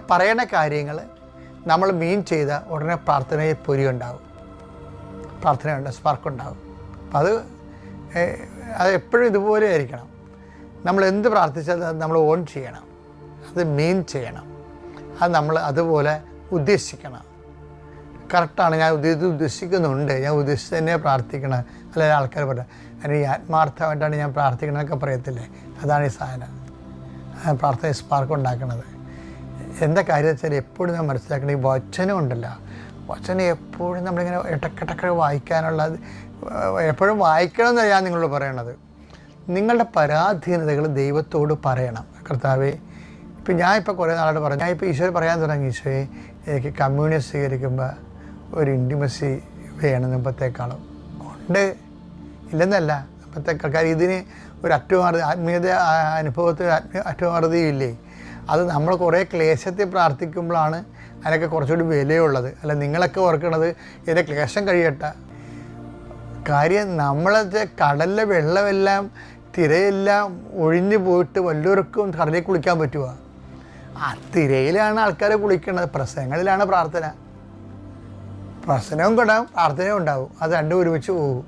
പറയുന്ന കാര്യങ്ങൾ നമ്മൾ മീൻ ചെയ്ത ഉടനെ പ്രാർത്ഥനയിൽ പൊരിയുണ്ടാവും, പ്രാർത്ഥനയുണ്ട്, സ്പാർക്കുണ്ടാവും. അപ്പം അത് എപ്പോഴും ഇതുപോലെ ആയിരിക്കണം. നമ്മൾ എന്ത് പ്രാർത്ഥിച്ചാൽ അത് നമ്മൾ ഓൺ ചെയ്യണം, അത് മീൻ ചെയ്യണം, അത് നമ്മൾ അതുപോലെ ഉദ്ദേശിക്കണം. കറക്റ്റാണ്, ഞാൻ ഉദ്ദേശിക്കുന്നുണ്ട്, ഞാൻ ഉദ്ദേശിച്ച് തന്നെ പ്രാർത്ഥിക്കണം. അല്ലെങ്കിൽ ആൾക്കാർ പറയാം അല്ലെങ്കിൽ ആത്മാർത്ഥമായിട്ടാണ് ഞാൻ പ്രാർത്ഥിക്കണമെന്നൊക്കെ പറയത്തില്ലേ, അതാണ് ഈ സാധനം, പ്രാർത്ഥന സ്പാർക്ക് ഉണ്ടാക്കുന്നത്. എന്താ കാര്യം വെച്ചാൽ എപ്പോഴും ഞാൻ മനസ്സിലാക്കണം, ഈ വചനം ഉണ്ടല്ലോ, വചനം എപ്പോഴും നമ്മളിങ്ങനെ ഇടക്കിടക്ക് വായിക്കാനുള്ള, എപ്പോഴും വായിക്കണമെന്നാണ് ഞാൻ നിങ്ങളോട് പറയണത്. നിങ്ങളുടെ പരാധീനതകൾ ദൈവത്തോട് പറയണം. കർത്താവേ, ഇപ്പം ഞാനിപ്പോൾ കുറേ നാളോട് പറഞ്ഞു, ഞാനിപ്പോൾ ഈശോയെ പറയാൻ തുടങ്ങി, ഈശോയെ എനിക്ക് കമ്മ്യൂണിയം സ്വീകരിക്കുമ്പോൾ ഒരു ഇൻറ്റിമസി വേണം മുമ്പത്തേക്കാളും. ഉണ്ട്, ഇല്ലെന്നല്ല, മുമ്പത്തേക്കാൾ. കാര്യം ഇതിന് ഒരു അറ്റമാർത്തി, ആത്മീയത അനുഭവത്തിൽ അറ്റമാർത്തിയില്ലേ. അത് നമ്മൾ കുറേ ക്ലേശത്തിൽ പ്രാർത്ഥിക്കുമ്പോഴാണ് അതിനൊക്കെ കുറച്ചുകൂടി വിലയുള്ളത്. അല്ല, നിങ്ങളൊക്കെ ഓർക്കണത് ഇതിൻ്റെ ക്ലേശം കഴിയട്ടെ. കാര്യം നമ്മളെ കടലിലെ വെള്ളമെല്ലാം തിരയെല്ലാം ഒഴിഞ്ഞു പോയിട്ട് വല്ലവർക്കും കടലിൽ കുളിക്കാൻ പറ്റുമോ? ആ തിരയിലാണ് ആൾക്കാർ കുളിക്കുന്നത്. പ്രസംഗങ്ങളിലാണ് പ്രാർത്ഥന. പ്രസംഗവും ഉണ്ടാവും, പ്രാർത്ഥനയും ഉണ്ടാവും. അത് രണ്ടും ഒരുമിച്ച് പോകും.